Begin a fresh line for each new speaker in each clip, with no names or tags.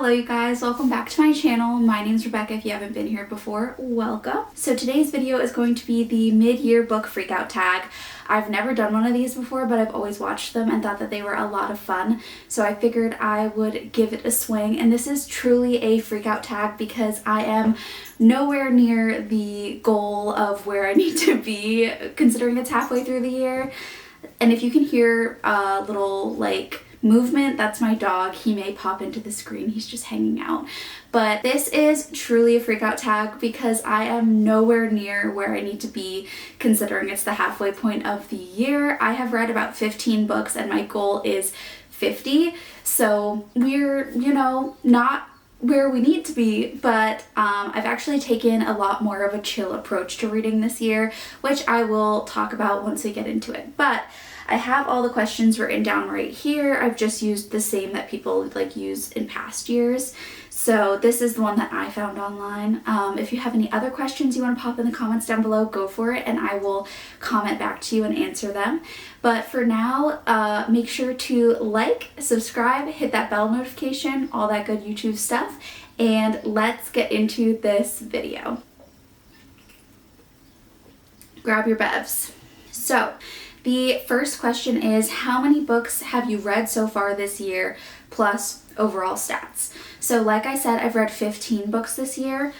Hello you guys, welcome back to my channel. My name is Rebecca. If you haven't been here before, welcome. So today's video is going to be the mid-year book freakout tag. I've never done one of these before, but I've always watched them and thought that they were a lot of fun. So I figured I would give it a swing, and this is truly a freakout tag because I am nowhere near the goal of where I need to be considering it's halfway through the year. And if you can hear a little movement, that's my dog. He may pop into the screen. He's just hanging out. But this is truly a freakout tag because I am nowhere near where I need to be considering it's the halfway point of the year. I have read about 15 books and my goal is 50. So we're, not where we need to be, but I've actually taken a lot more of a chill approach to reading this year, which I will talk about once we get into it. But I have all the questions written down right here. I've just used the same that people use in past years. So this is the one that I found online. If you have any other questions you want to pop in the comments down below, go for it and I will comment back to you and answer them. But for now, make sure to like, subscribe, hit that bell notification, all that good YouTube stuff, and let's get into this video. Grab your bevs. So the first question is, how many books have you read so far this year, plus overall stats? So like I said, I've read 15 books this year,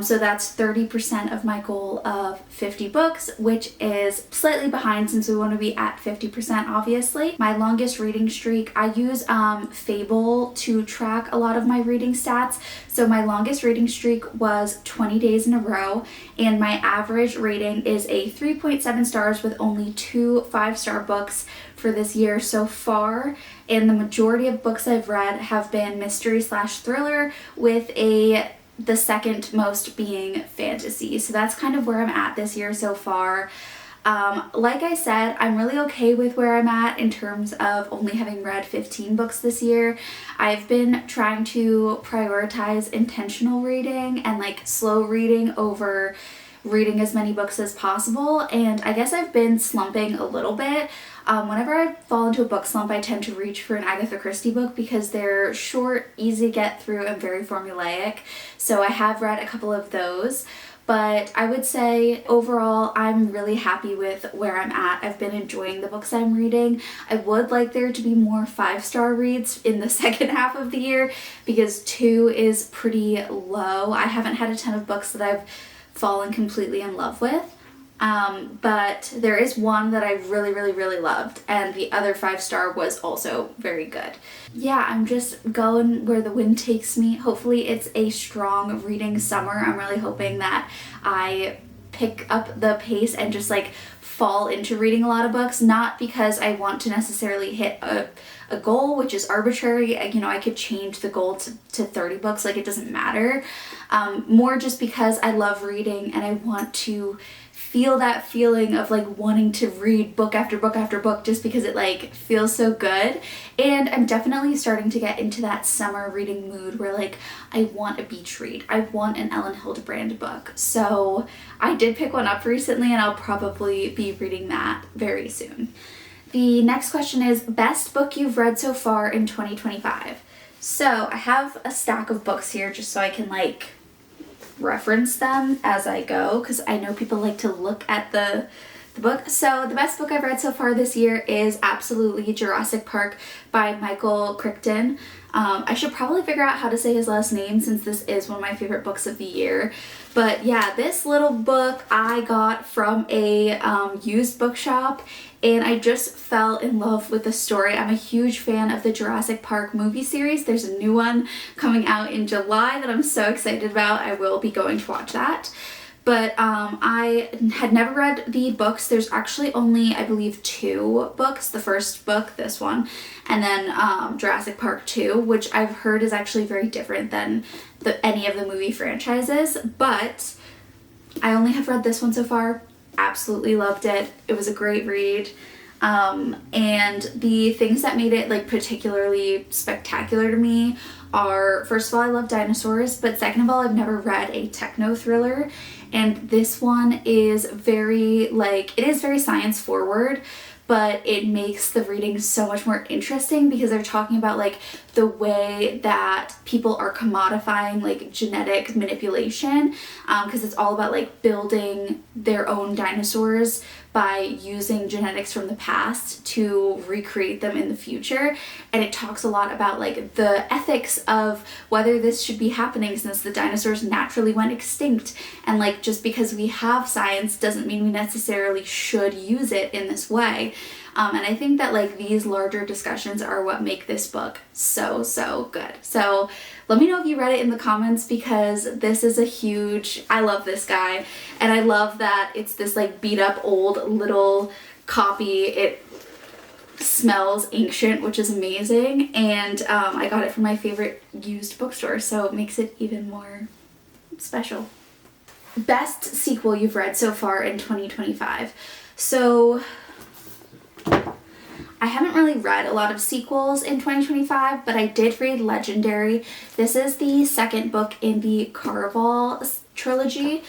so that's 30% of my goal of 50 books, which is slightly behind since we want to be at 50% obviously. My longest reading streak, I use Fable to track a lot of my reading stats, so my longest reading streak was 20 days in a row, and my average rating is a 3.7 stars with only 2 5-star books for this year so far, and the majority of books I've read have been mystery/thriller with the second most being fantasy. So that's kind of where I'm at this year so far. Like I said, I'm really okay with where I'm at in terms of only having read 15 books this year. I've been trying to prioritize intentional reading and slow reading over reading as many books as possible, and I guess I've been slumping a little bit. Whenever I fall into a book slump, I tend to reach for an Agatha Christie book because they're short, easy to get through, and very formulaic. So I have read a couple of those, but I would say overall I'm really happy with where I'm at. I've been enjoying the books I'm reading. I would like there to be more 5-star reads in the second half of the year because 2 is pretty low. I haven't had a ton of books that I've fallen completely in love with. But there is one that I really loved, and the other 5-star was also very good. Yeah, I'm just going where the wind takes me. Hopefully it's a strong reading summer. I'm really hoping that I pick up the pace and just fall into reading a lot of books, not because I want to necessarily hit a goal, which is arbitrary. I could change the goal to 30 books, it doesn't matter. More just because I love reading and I want to feel that feeling of wanting to read book after book after book just because it feels so good. And I'm definitely starting to get into that summer reading mood where I want a beach read. I want an Ellen Hildebrand book. So I did pick one up recently and I'll probably be reading that very soon. The next question is, best book you've read so far in 2025. So I have a stack of books here just so I can reference them as I go, because I know people like to look at the book. So the best book I've read so far this year is absolutely Jurassic Park by Michael Crichton. I should probably figure out how to say his last name since this is one of my favorite books of the year. But yeah, this little book I got from a used bookshop, and I just fell in love with the story. I'm a huge fan of the Jurassic Park movie series. There's a new one coming out in July that I'm so excited about. I will be going to watch that. But I had never read the books. There's actually only, I believe, 2 books. The first book, this one, and then Jurassic Park 2, which I've heard is actually very different than any of the movie franchises. But I only have read this one so far. Absolutely loved it. It was a great read. And the things that made it particularly spectacular to me are, first of all, I love dinosaurs, but second of all, I've never read a techno thriller, and this one is very it is very science forward, but it makes the reading so much more interesting because they're talking about the way that people are commodifying like genetic manipulation, because it's all about like building their own dinosaurs by using genetics from the past to recreate them in the future. And it talks a lot about like the ethics of whether this should be happening since the dinosaurs naturally went extinct, and like just because we have science doesn't mean we necessarily should use it in this way. And I think that like these larger discussions are what make this book so, so good. So let me know if you read it in the comments, because this is a huge, I love this guy, and I love that it's this like beat up old little copy. It smells ancient, which is amazing, and I got it from my favorite used bookstore, so it makes it even more special. Best sequel you've read so far in 2025. So I haven't really read a lot of sequels in 2025, but I did read Legendary. This is the second book in the Caraval trilogy,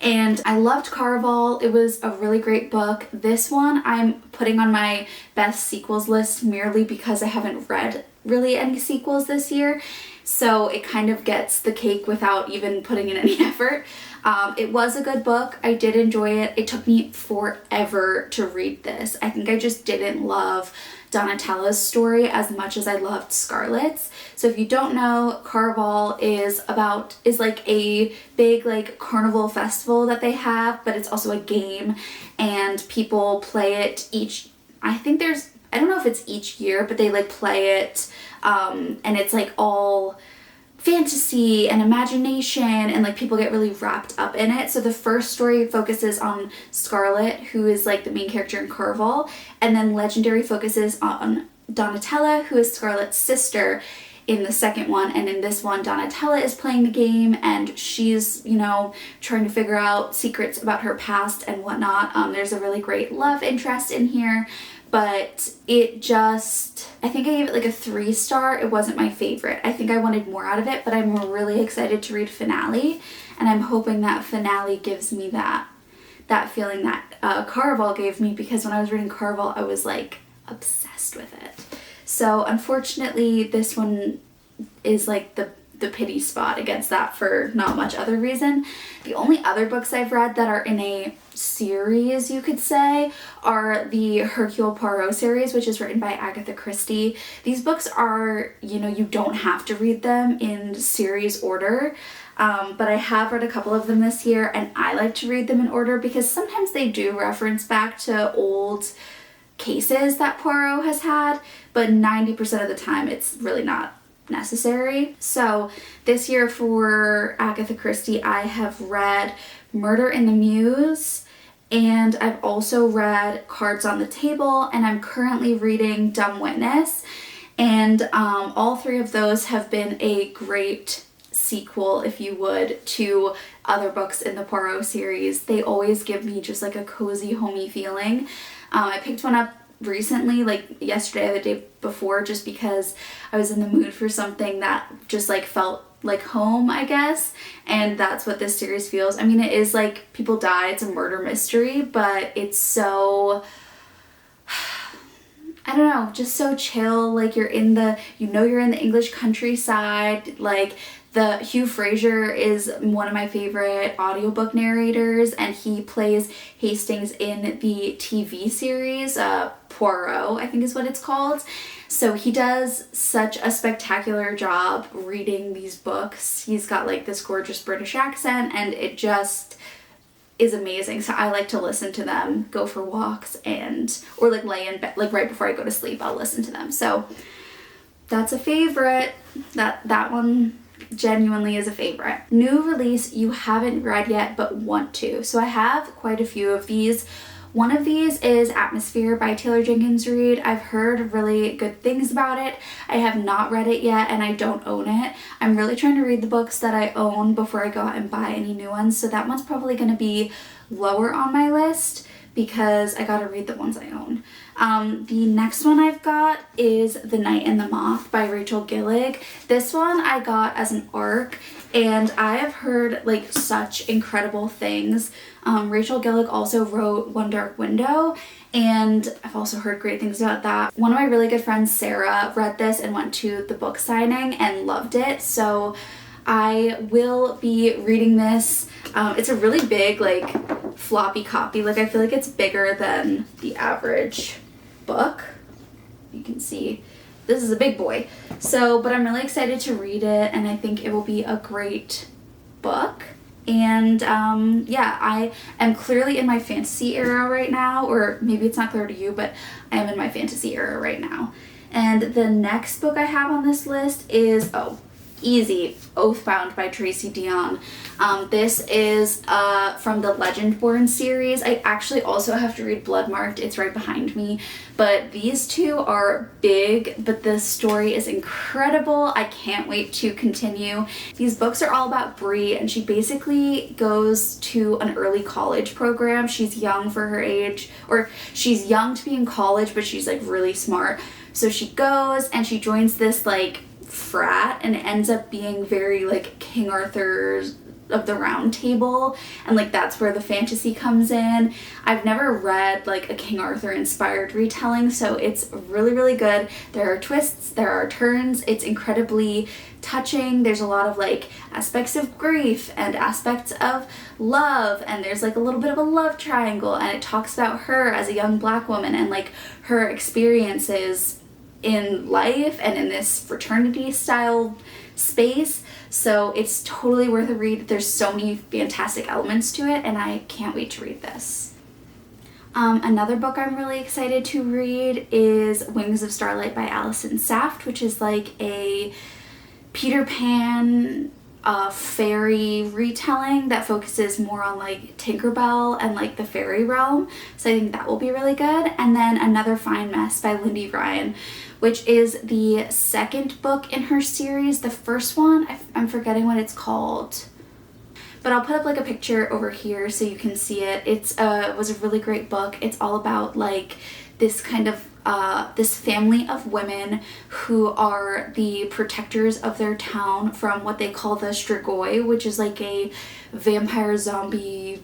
and I loved Caraval. It was a really great book. This one I'm putting on my best sequels list merely because I haven't read really any sequels this year, so it kind of gets the cake without even putting in any effort. It was a good book. I did enjoy it. It took me forever to read this. I think I just didn't love Donatella's story as much as I loved Scarlet's. So if you don't know, Caraval is like a big like carnival festival that they have, but it's also a game, and people play it I don't know if it's each year, but they like play it, and it's like all fantasy and imagination, and like people get really wrapped up in it. So the first story focuses on Scarlet, who is like the main character in Caraval, and then Legendary focuses on Donatella, who is Scarlet's sister in the second one. And in this one, Donatella is playing the game, and she's, you know, trying to figure out secrets about her past and whatnot. There's a really great love interest in here, but it just, I think I gave it like a 3-star. It wasn't my favorite. I think I wanted more out of it, but I'm really excited to read Finale, and I'm hoping that Finale gives me that feeling that Caraval gave me, because when I was reading Caraval, I was like obsessed with it. So unfortunately, this one is like the pity spot against that for not much other reason. The only other books I've read that are in a series, you could say, are the Hercule Poirot series, which is written by Agatha Christie. These books are, you know, you don't have to read them in series order, but I have read a couple of them this year, and I like to read them in order because sometimes they do reference back to old cases that Poirot has had, but 90% of the time it's really not necessary. So this year for Agatha Christie, I have read Murder in the Mews, and I've also read Cards on the Table, and I'm currently reading Dumb Witness, and all three of those have been a great sequel, if you would, to other books in the Poirot series. They always give me just like a cozy, homey feeling. I picked one up recently, like yesterday or the day before, just because I was in the mood for something that just like felt like home, I guess, and that's what this series feels. I mean, it is like people die, it's a murder mystery, but it's so, I don't know, just so chill. Like you're in the English countryside. Like the Hugh Fraser is one of my favorite audiobook narrators, and he plays Hastings in the TV series Poirot, I think is what it's called. So he does such a spectacular job reading these books. He's got like this gorgeous British accent, and it just is amazing. So I like to listen to them, go for walks, or like lay in bed, like right before I go to sleep, I'll listen to them. So that's a favorite. That one genuinely is a favorite. New release you haven't read yet but want to. So I have quite a few of these. One of these is Atmosphere by Taylor Jenkins Reid. I've heard really good things about it. I have not read it yet, and I don't own it. I'm really trying to read the books that I own before I go out and buy any new ones, so that one's probably going to be lower on my list because I gotta read the ones I own. The next one I've got is The Night and the Moth by Rachel Gillig. This one I got as an ARC, and I have heard like such incredible things. Rachel Gillig also wrote One Dark Window, and I've also heard great things about that. One of my really good friends, Sarah, read this and went to the book signing and loved it, so I will be reading this. It's a really big, like, floppy copy. Like, I feel like it's bigger than the average book. You can see this is a big boy. So, but I'm really excited to read it, and I think it will be a great book. And yeah, I am clearly in my fantasy era right now, or maybe it's not clear to you, but I am in my fantasy era right now. And the next book I have on this list is, easy, Oathbound by Tracy Deonn. This is from the Legendborn series. I actually also have to read Bloodmarked. It's right behind me. But these two are big, but the story is incredible. I can't wait to continue. These books are all about Bree, and she basically goes to an early college program. She's young for her age, or she's young to be in college, but she's like really smart. So she goes and she joins this like frat, and it ends up being very like King Arthur's of the Round Table, and like that's where the fantasy comes in. I've never read like a King Arthur inspired retelling, so it's really, really good. There are twists, there are turns, it's incredibly touching. There's a lot of like aspects of grief and aspects of love, and there's like a little bit of a love triangle, and it talks about her as a young Black woman and like her experiences in life and in this fraternity style space. So it's totally worth a read. There's so many fantastic elements to it, and I can't wait to read this. Another book I'm really excited to read is Wings of Starlight by Alison Saft, which is like a Peter Pan fairy retelling that focuses more on like Tinkerbell and like the fairy realm. So I think that will be really good. And then Another Fine Mess by Lindy Ryan, which is the second book in her series. The first one, I'm forgetting what it's called, but I'll put up like a picture over here so you can see it. It was a really great book. It's all about like this kind of this family of women who are the protectors of their town from what they call the Strigoi, which is like a vampire zombie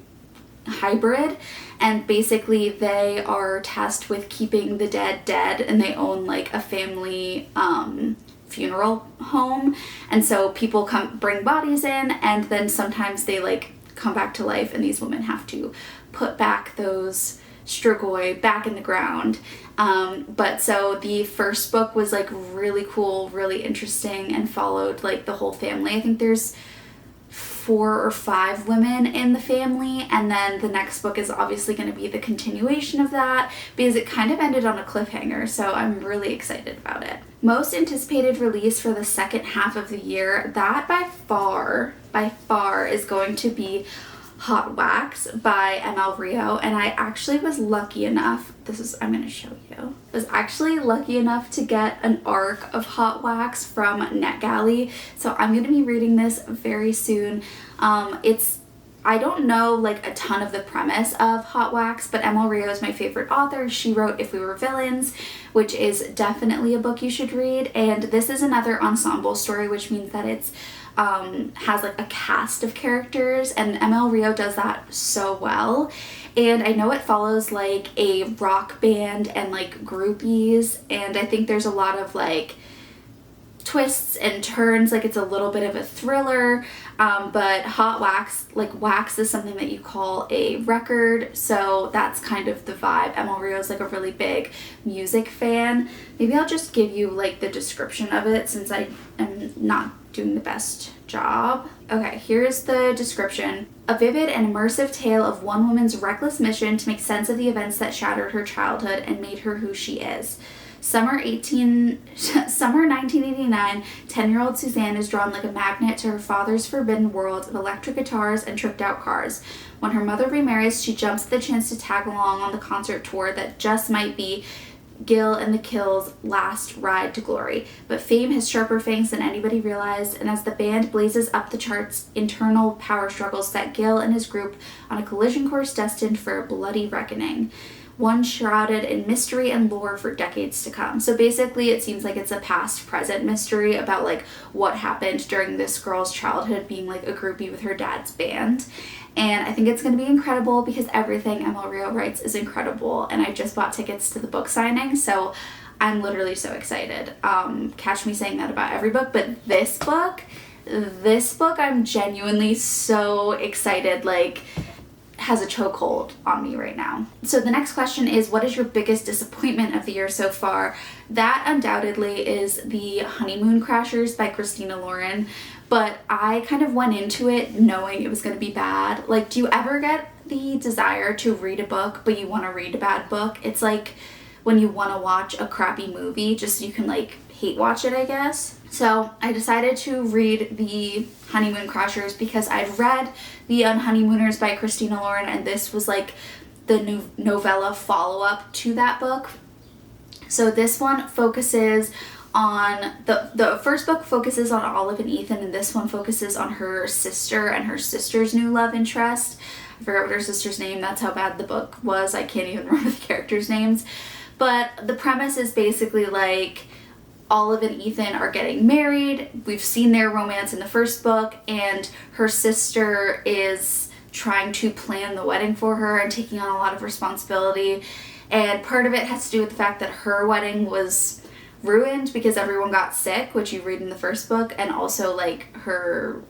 hybrid, and basically they are tasked with keeping the dead, and they own like a family funeral home, and so people bring bodies in, and then sometimes they like come back to life, and these women have to put back those Strigoi back in the ground. But so the first book was like really cool, really interesting, and followed like the whole family. I think there's 4 or 5 women in the family, and then the next book is obviously going to be the continuation of that, because it kind of ended on a cliffhanger, so I'm really excited about it. Most anticipated release for the second half of the year, that by far is going to be Hot Wax by ML Rio, and I actually was lucky enough, I'm going to show you, was actually lucky enough to get an arc of Hot Wax from NetGalley, so I'm going to be reading this very soon. I don't know like a ton of the premise of Hot Wax, but ML Rio is my favorite author. She wrote If We Were Villains, which is definitely a book you should read, and this is another ensemble story, which means that it's has like a cast of characters, and ML Rio does that so well. And I know it follows like a rock band and like groupies, and I think there's a lot of like twists and turns, like it's a little bit of a thriller, but Hot Wax, like wax is something that you call a record, so that's kind of the vibe. ML Rio is like a really big music fan. Maybe I'll just give you like the description of it, since I am not doing the best job. Okay, here's the description. A vivid and immersive tale of one woman's reckless mission to make sense of the events that shattered her childhood and made her who she is. Summer 1989, 10-year-old Suzanne is drawn like a magnet to her father's forbidden world of electric guitars and tricked out cars. When her mother remarries, she jumps at the chance to tag along on the concert tour that just might be Gil and the Kills' last ride to glory. But fame has sharper fangs than anybody realized, and as the band blazes up the charts, internal power struggles set Gil and his group on a collision course destined for a bloody reckoning. one shrouded in mystery and lore for decades to come. So basically it seems like it's a past present mystery about like what happened during this girl's childhood being like a groupie with her dad's band. And I think it's going to be incredible because everything Emma Rio writes is incredible, and I just bought tickets to the book signing, so I'm literally so excited. Catch me saying that about every book, but this book I'm genuinely so excited, like has a chokehold on me right now. So the next question is, what is your biggest disappointment of the year so far? That undoubtedly is The Honeymoon Crashers by Christina Lauren, but I kind of went into it knowing it was going to be bad. Like, do you ever get the desire to read a book but you want to read a bad book? It's like when you want to watch a crappy movie just so you can like hate watch it, I guess. So I decided to read The Honeymoon Crashers because I've read The Honeymooners by Christina Lauren, and this was like the new novella follow-up to that book. So this one focuses on, the first book focuses on Olive and Ethan, and this one focuses on her sister and her sister's new love interest. I forgot what her sister's name, that's how bad the book was. I can't even remember the characters' names. But the premise is basically like Olive and Ethan are getting married. We've seen their romance in the first book, and her sister is trying to plan the wedding for her and taking on a lot of responsibility. And part of it has to do with the fact that her wedding was ruined because everyone got sick, which you read in the first book, and also like her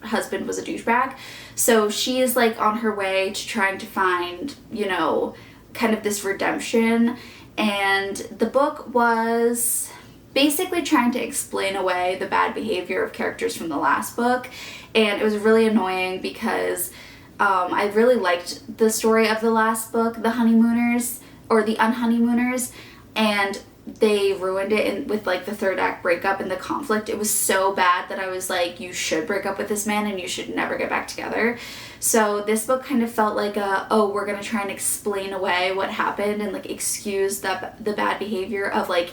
husband was a douchebag. So she is like on her way to trying to find, you know, kind of this redemption. And the book was basically trying to explain away the bad behavior of characters from the last book, and it was really annoying because I really liked the story of the last book, The Honeymooners, or The Unhoneymooners, and they ruined it with like the third act breakup and the conflict. It was so bad that I was like, you should break up with this man and you should never get back together. So this book kind of felt like we're gonna try and explain away what happened and like excuse the bad behavior of like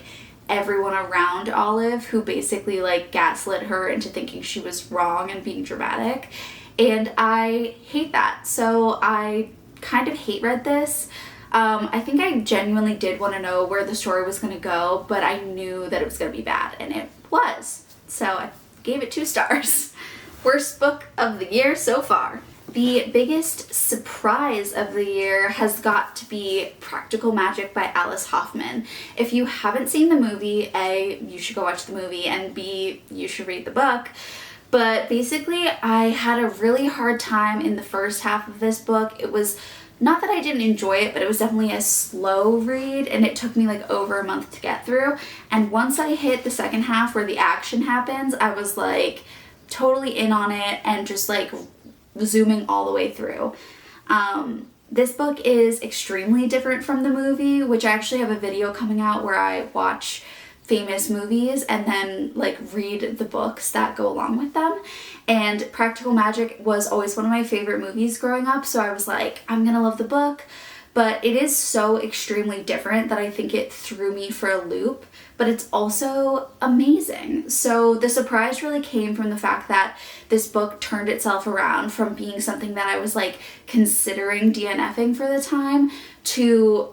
everyone around Olive, who basically like gaslit her into thinking she was wrong and being dramatic. And I hate that. So I kind of hate read this. I think I genuinely did want to know where the story was going to go, but I knew that it was going to be bad, and it was. So I gave it 2 stars. Worst book of the year so far. The biggest surprise of the year has got to be Practical Magic by Alice Hoffman. If you haven't seen the movie, A, you should go watch the movie, and B, you should read the book. But basically, I had a really hard time in the first half of this book. It was not that I didn't enjoy it, but it was definitely a slow read, and it took me like over a month to get through. And once I hit the second half where the action happens, I was like totally in on it and just like zooming all the way through. This book is extremely different from the movie, which I actually have a video coming out where I watch famous movies and then like read the books that go along with them. And Practical Magic was always one of my favorite movies growing up, so I was like, I'm gonna love the book. But it is so extremely different that I think it threw me for a loop, but it's also amazing. So the surprise really came from the fact that this book turned itself around from being something that I was like considering DNFing for the time to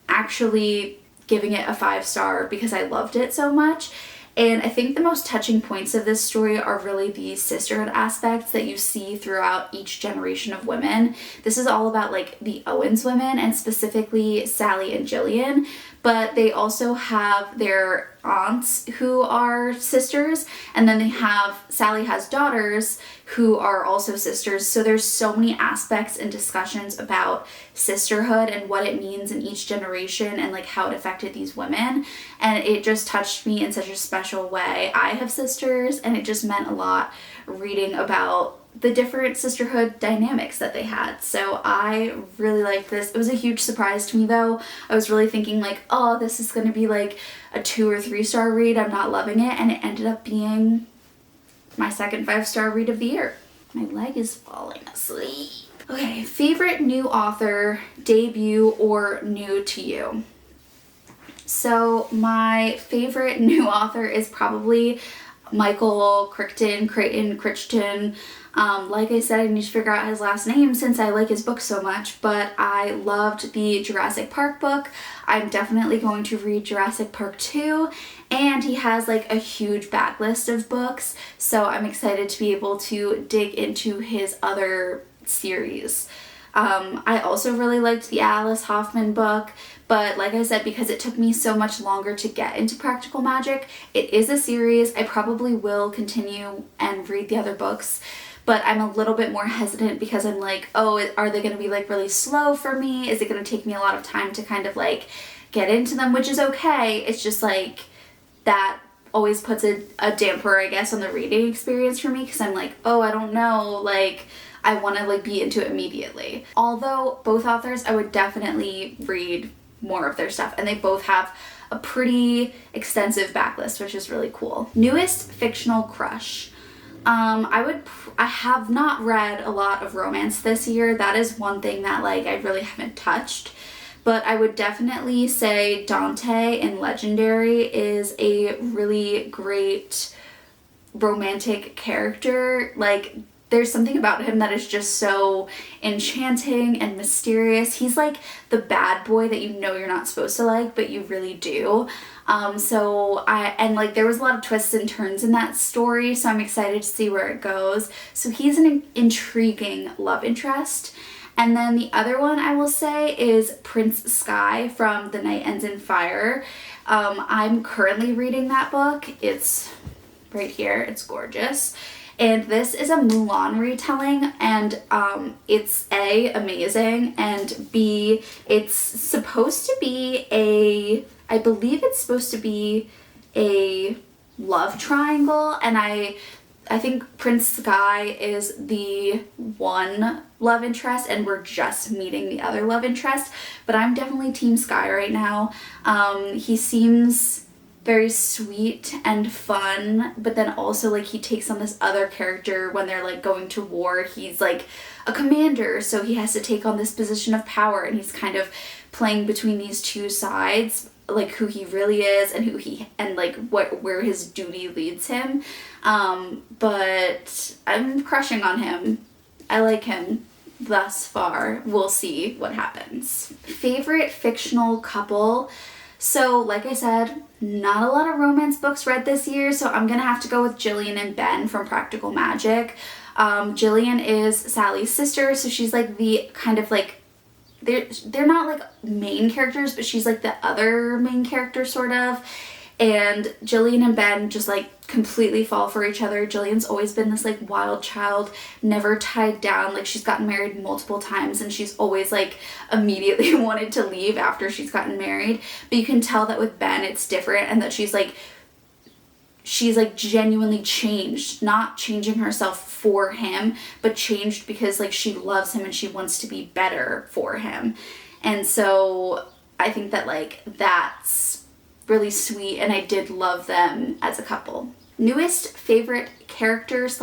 actually giving it a 5-star because I loved it so much. And I think the most touching points of this story are really the sisterhood aspects that you see throughout each generation of women. This is all about like the Owens women, and specifically Sally and Jillian, but they also have their aunts who are sisters, and then they have, Sally has daughters who are also sisters. So there's so many aspects and discussions about sisterhood and what it means in each generation and like how it affected these women, and it just touched me in such a special way. I have sisters, and it just meant a lot reading about the different sisterhood dynamics that they had. So I really liked this. It was a huge surprise to me though. I was really thinking like, oh, this is gonna be like a 2 or 3-star read. I'm not loving it, and it ended up being my second 5-star read of the year. My leg is falling asleep. Okay, favorite new author, debut, or new to you? So my favorite new author is probably Michael Crichton. Like I said, I need to figure out his last name since I like his book so much, but I loved the Jurassic Park book. I'm definitely going to read Jurassic Park 2, and he has like a huge backlist of books, so I'm excited to be able to dig into his other series. I also really liked the Alice Hoffman book, but like I said, because it took me so much longer to get into practical magic, it is a series. I probably will continue and read the other books, but I'm a little bit more hesitant because I'm like, oh, are they going to be like really slow for me? Is it going to take me a lot of time to kind of like get into them, which is okay. It's just like that always puts a damper, I guess, on the reading experience for me, because I'm like, oh, I don't know, like I want to like be into it immediately. Although both authors, I would definitely read more of their stuff, and they both have a pretty extensive backlist, which is really cool. Newest fictional crush. I have not read a lot of romance this year. That is one thing that like I really haven't touched, but I would definitely say Dante in Legendary is a really great romantic character. Like, there's something about him that is just so enchanting and mysterious. He's like the bad boy that you know you're not supposed to like, but you really do. And like there was a lot of twists and turns in that story, so I'm excited to see where it goes. So he's an intriguing love interest. And then the other one I will say is Prince Sky from The Night Ends in Fire. I'm currently reading that book. It's right here. It's gorgeous. And this is a Mulan retelling, and it's A, amazing, and B, it's supposed to be I believe it's supposed to be a love triangle, and I think Prince Sky is the one love interest, and we're just meeting the other love interest, but I'm definitely Team Sky right now. He seems very sweet and fun, but then also like he takes on this other character when they're like going to war. He's like a commander, so he has to take on this position of power, and he's kind of playing between these two sides, like who he really is and like where his duty leads him. But I'm crushing on him. I like him thus far. We'll see what happens. Favorite fictional couple. So like I said, not a lot of romance books read this year, so I'm gonna have to go with Jillian and Ben from Practical Magic. Jillian is Sally's sister, so she's like the kind of like, they're not like main characters, but she's like the other main character sort of. And Jillian and Ben just like completely fall for each other. Jillian's always been this like wild child, never tied down. Like, she's gotten married multiple times, and she's always like immediately wanted to leave after she's gotten married. But you can tell that with Ben it's different, and that she's like genuinely changed, not changing herself for him, but changed because like she loves him and she wants to be better for him. And so I think that like that's really sweet, and I did love them as a couple. Newest favorite characters.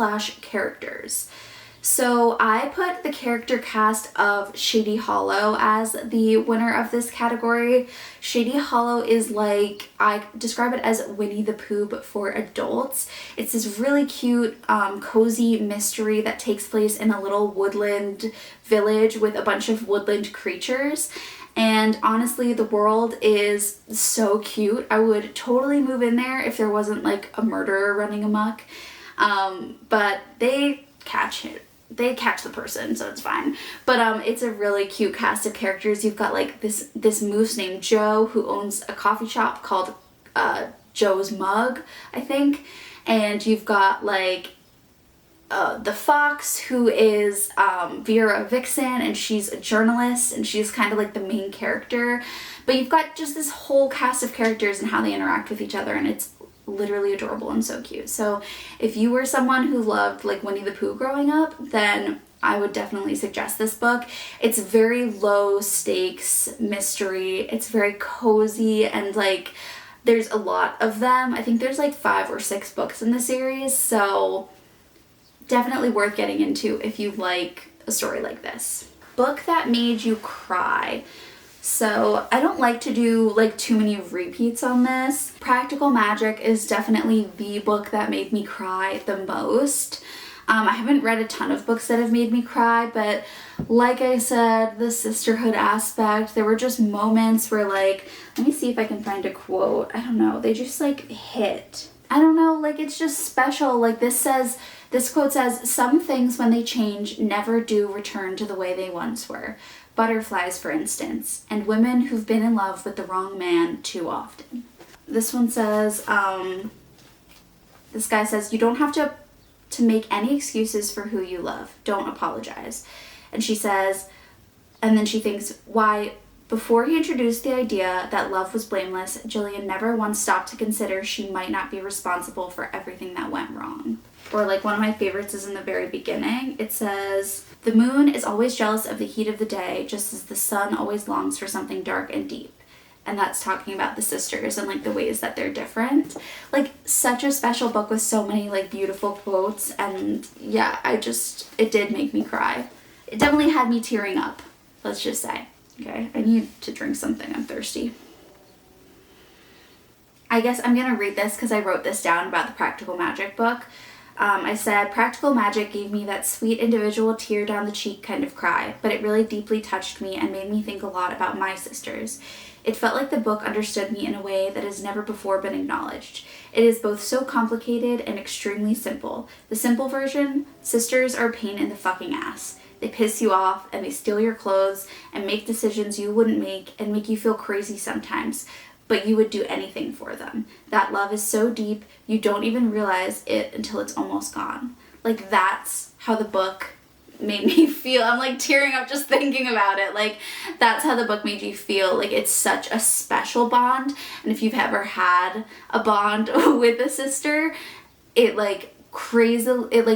So I put the character cast of Shady Hollow as the winner of this category. Shady Hollow is like, I describe it as Winnie the Pooh but for adults. It's this really cute, cozy mystery that takes place in a little woodland village with a bunch of woodland creatures. And honestly, the world is so cute. I would totally move in there if there wasn't like a murderer running amok. But they catch the person, so it's fine. But it's a really cute cast of characters. You've got like this moose named Joe who owns a coffee shop called Joe's Mug, I think. And you've got like the fox, who is Vera Vixen, and she's a journalist, and she's kind of like the main character. But you've got just this whole cast of characters and how they interact with each other, and it's literally adorable and so cute. So if you were someone who loved like Winnie the Pooh growing up, then I would definitely suggest this book. It's very low stakes mystery. It's very cozy, and like there's a lot of them. I think there's like 5 or 6 books in the series, so definitely worth getting into if you like a story like this. Book that made you cry. So I don't like to do like too many repeats on this. Practical Magic is definitely the book that made me cry the most. I haven't read a ton of books that have made me cry, but like I said, the sisterhood aspect, there were just moments where like, let me see if I can find a quote. I don't know, they just like hit. I don't know, like it's just special. Like this quote says, "Some things when they change never do return to the way they once were. Butterflies, for instance, and women who've been in love with the wrong man too often." This one says, this guy says, "You don't have to make any excuses for who you love. Don't apologize." And she says, and then she thinks, "Why, before he introduced the idea that love was blameless, Jillian never once stopped to consider she might not be responsible for everything that went wrong." Or like one of my favorites is in the very beginning. It says, "The moon is always jealous of the heat of the day, just as the sun always longs for something dark and deep." And that's talking about the sisters and like the ways that they're different. Like such a special book with so many like beautiful quotes, and yeah, it did make me cry. It definitely had me tearing up, let's just say. Okay, I need to drink something, I'm thirsty. I guess I'm gonna read this because I wrote this down about the Practical Magic book. I said, "Practical Magic gave me that sweet individual tear down the cheek kind of cry, but it really deeply touched me and made me think a lot about my sisters. It felt like the book understood me in a way that has never before been acknowledged. It is both so complicated and extremely simple. The simple version, sisters are a pain in the fucking ass. They piss you off and they steal your clothes and make decisions you wouldn't make and make you feel crazy sometimes, but you would do anything for them. That love is so deep, you don't even realize it until it's almost gone." Like that's how the book made me feel. I'm like tearing up just thinking about it. Like that's how the book made you feel. Like it's such a special bond, and if you've ever had a bond with a sister, it like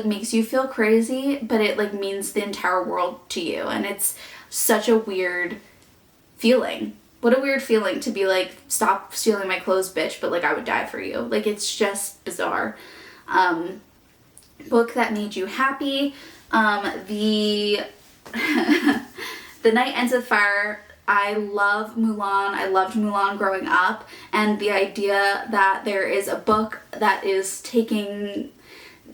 makes you feel crazy, but it like means the entire world to you, and it's such a weird feeling. What a weird feeling to be like, "Stop stealing my clothes, bitch, but like I would die for you." Like it's just bizarre. Book that made you happy. The The Night Ends with Fire. I love Mulan. I loved Mulan growing up, and the idea that there is a book that is taking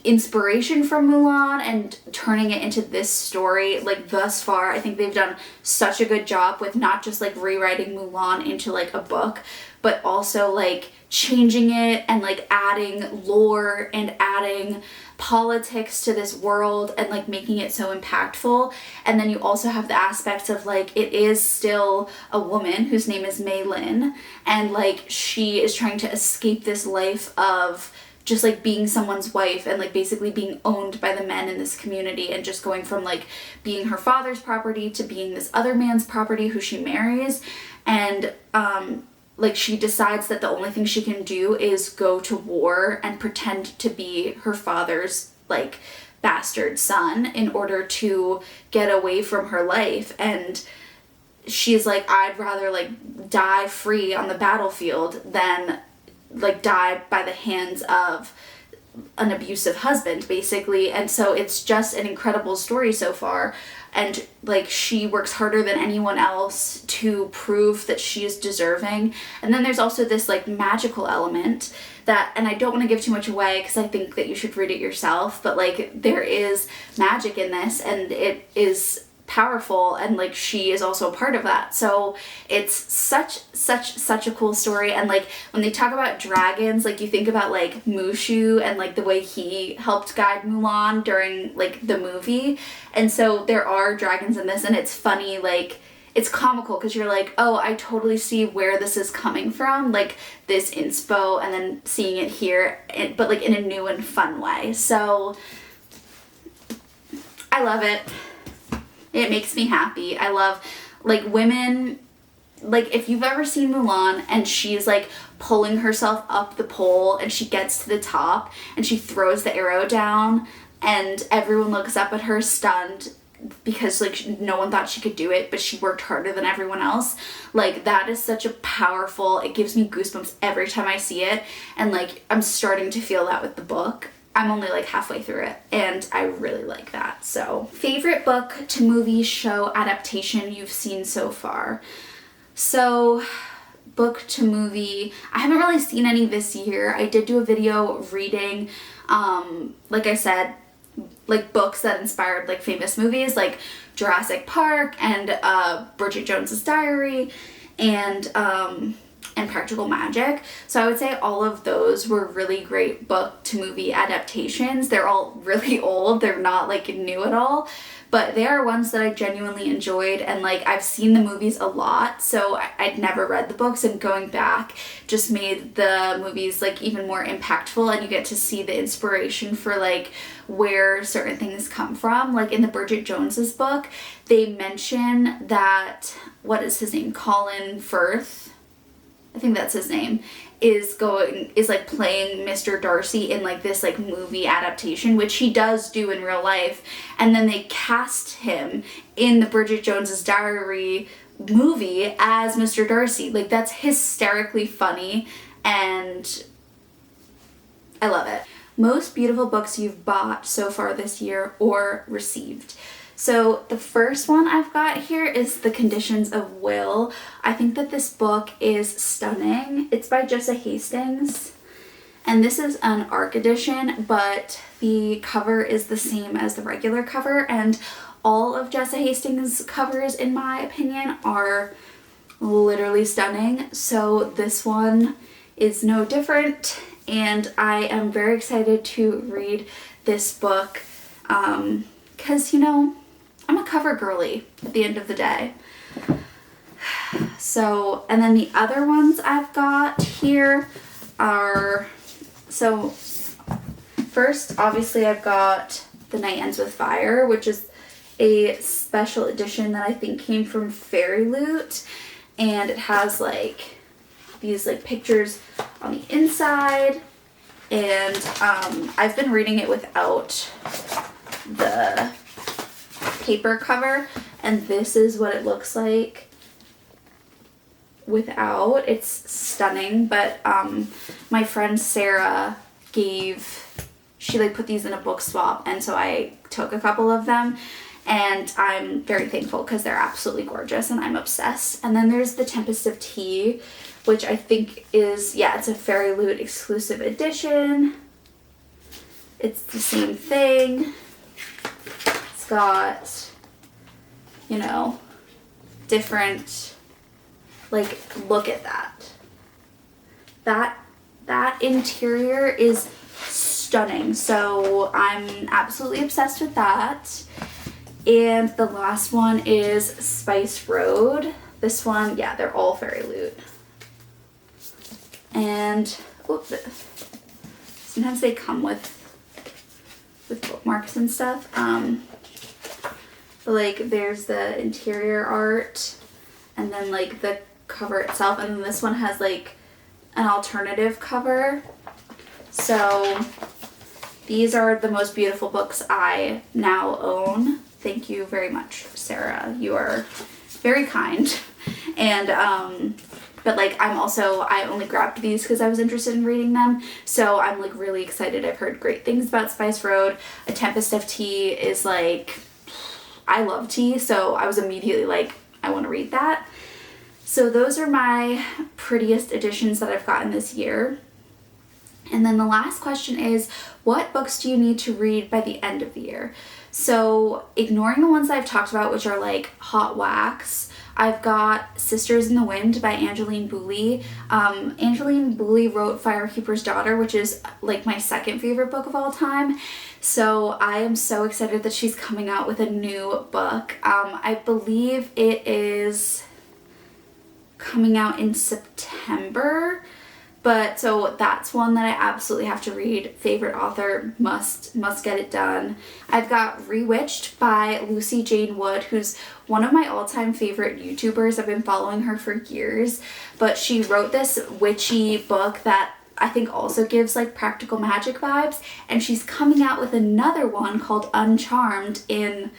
inspiration from Mulan and turning it into this story, like thus far, I think they've done such a good job with not just like rewriting Mulan into like a book, but also like changing it and like adding lore and adding politics to this world and like making it so impactful. And then you also have the aspects of like it is still a woman whose name is Mei Lin, and like she is trying to escape this life of just like being someone's wife and like basically being owned by the men in this community, and just going from like being her father's property to being this other man's property who she marries. And like she decides that the only thing she can do is go to war and pretend to be her father's like bastard son in order to get away from her life. And she's like, "I'd rather like die free on the battlefield than like die by the hands of an abusive husband," basically. And so it's just an incredible story so far, and like she works harder than anyone else to prove that she is deserving. And then there's also this like magical element that, and I don't want to give too much away because I think that you should read it yourself, but like there is magic in this and it is powerful, and like she is also a part of that. So it's such a cool story. And like when they talk about dragons, like you think about like Mushu and like the way he helped guide Mulan during like the movie. And so there are dragons in this, and it's funny, like it's comical because you're like, oh, I totally see where this is coming from, like this inspo, and then seeing it here, but like in a new and fun way. So I love it. It makes me happy. I love like women, like if you've ever seen Mulan and she's like pulling herself up the pole and she gets to the top and she throws the arrow down and everyone looks up at her stunned because like no one thought she could do it, but she worked harder than everyone else. Like that is such a powerful, it gives me goosebumps every time I see it. And like I'm starting to feel that with the book. I'm only like halfway through it and I really like that. So favorite book to movie show adaptation you've seen so far? So book to movie, I haven't really seen any this year. I did do a video reading, like I said, like books that inspired like famous movies like Jurassic Park and Bridget Jones's Diary and Practical Magic. So I would say all of those were really great book to movie adaptations. They're all really old. They're not like new at all, but they are ones that I genuinely enjoyed, and like I've seen the movies a lot, so I'd never read the books, and going back just made the movies like even more impactful, and you get to see the inspiration for like where certain things come from. Like in the Bridget Jones's book, they mention that, what is his name, Colin Firth, I think that's his name, is like playing Mr. Darcy in like this like movie adaptation, which he does do in real life, and then they cast him in the Bridget Jones's Diary movie as Mr. Darcy. Like that's hysterically funny, and I love it. Most beautiful books you've bought so far this year or received. So the first one I've got here is The Conditions of Will. I think that this book is stunning. It's by Jessa Hastings, and this is an ARC edition, but the cover is the same as the regular cover, and all of Jessa Hastings' covers, in my opinion, are literally stunning. So this one is no different, and I am very excited to read this book because, you know, I'm a cover girly at the end of the day. So, and then the other ones I've got here are, so first, obviously I've got The Night Ends with Fire, which is a special edition that I think came from Fairy Loot, and it has like these like pictures on the inside, and I've been reading it without the paper cover, and this is what it looks like without. It's stunning, but my friend Sarah she like put these in a book swap, and so I took a couple of them, and I'm very thankful because they're absolutely gorgeous and I'm obsessed. And then there's The Tempest of Tea, which I think is, yeah, it's a Fairy Loot exclusive edition. It's the same thing. Got, you know, different, like, look at that interior is stunning, so I'm absolutely obsessed with that. And the last one is Spice Road. This one, yeah, they're all Fairy Loot, and sometimes they come with bookmarks and stuff. Like there's the interior art, and then like the cover itself, and then this one has like an alternative cover. So these are the most beautiful books I now own. Thank you very much, Sarah. You are very kind. And but like I only grabbed these because I was interested in reading them, so I'm like really excited. I've heard great things about Spice Road. A Tempest of Tea is like, I love tea, so I was immediately like, I want to read that. So those are my prettiest editions that I've gotten this year. And then the last question is, what books do you need to read by the end of the year? So ignoring the ones I've talked about, which are like hot wax, I've got Sisters in the Wind by Angeline Boulley. Angeline Boulley wrote Firekeeper's Daughter, which is like my second favorite book of all time. So I am so excited that she's coming out with a new book. I believe it is coming out in September. But so that's one that I absolutely have to read. Favorite author, must get it done. I've got Rewitched by Lucy Jane Wood, who's one of my all-time favorite YouTubers. I've been following her for years, but she wrote this witchy book that I think also gives like practical magic vibes, and she's coming out with another one called Uncharmed in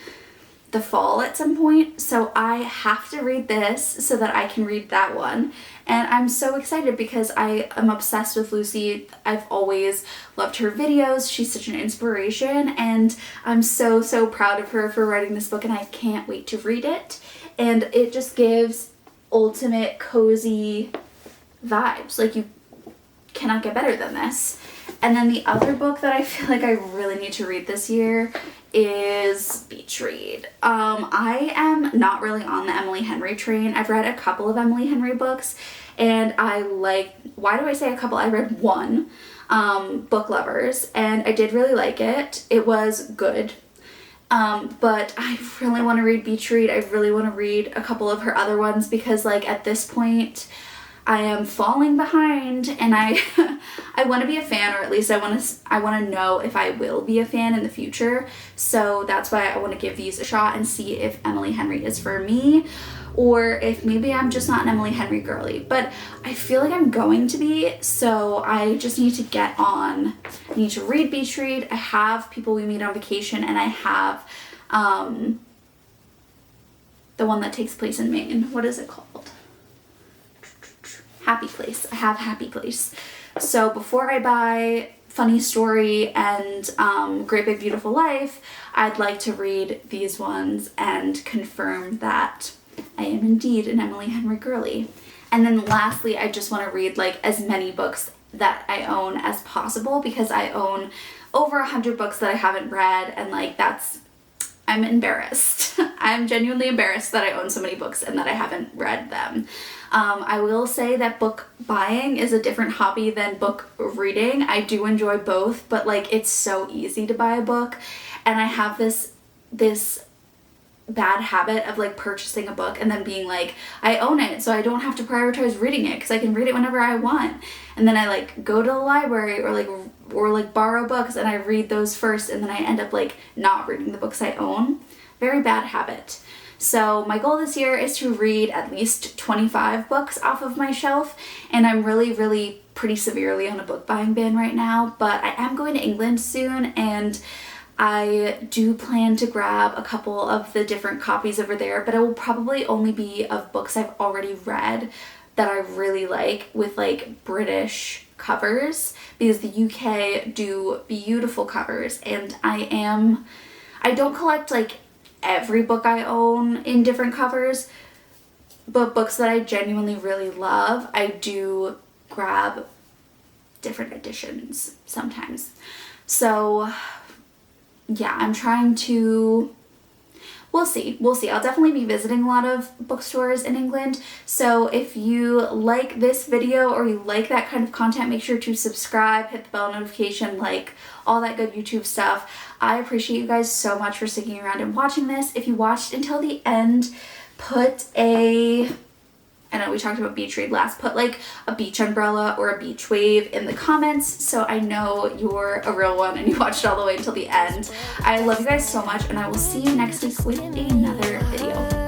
the fall at some point, so I have to read this so that I can read that one. And I'm so excited because I am obsessed with Lucy. I've always loved her videos. She's such an inspiration, and I'm so proud of her for writing this book, and I can't wait to read it. And it just gives ultimate cozy vibes. Like, you cannot get better than this. And then the other book that I feel like I really need to read this year is Beach Read. I am not really on the Emily Henry train. I've read a couple of Emily Henry books, and I like, why do I say a couple? I read one, Book Lovers, and I did really like it. It was good. But I really want to read Beach Read. I really want to read a couple of her other ones because, like, at this point I am falling behind, and I I want to be a fan, or at least I want to know if I will be a fan in the future. So that's why I want to give these a shot and see if Emily Henry is for me, or if maybe I'm just not an Emily Henry girly. But I feel like I'm going to be, so I just need to get on. I need to read Beach Read. I have People We Meet on Vacation, and I have the one that takes place in Maine. What is it called? Happy Place. I have Happy Place. So before I buy Funny Story and Great Big Beautiful Life, I'd like to read these ones and confirm that I am indeed an Emily Henry girly. And then lastly, I just want to read like as many books that I own as possible, because I own over 100 books that I haven't read, and like I'm embarrassed. I'm genuinely embarrassed that I own so many books and that I haven't read them. I will say that book buying is a different hobby than book reading. I do enjoy both, but like it's so easy to buy a book, and I have this bad habit of like purchasing a book and then being like, I own it, so I don't have to prioritize reading it because I can read it whenever I want. And then I like go to the library or like borrow books, and I read those first, and then I end up like not reading the books I own. Very bad habit. So my goal this year is to read at least 25 books off of my shelf, and I'm really pretty severely on a book buying ban right now, but I am going to England soon, and I do plan to grab a couple of the different copies over there, but it will probably only be of books I've already read that I really like, with like British covers, because the UK do beautiful covers, and I don't collect like every book I own in different covers, but books that I genuinely really love, I do grab different editions sometimes. So yeah, I'm trying to, we'll see. I'll definitely be visiting a lot of bookstores in England. So if you like this video or you like that kind of content, make sure to subscribe, hit the bell notification, like all that good YouTube stuff. I appreciate you guys so much for sticking around and watching this. If you watched until the end, put I know we talked about beach read last, put like a beach umbrella or a beach wave in the comments so I know you're a real one and you watched all the way until the end. I love you guys so much, and I will see you next week with another video.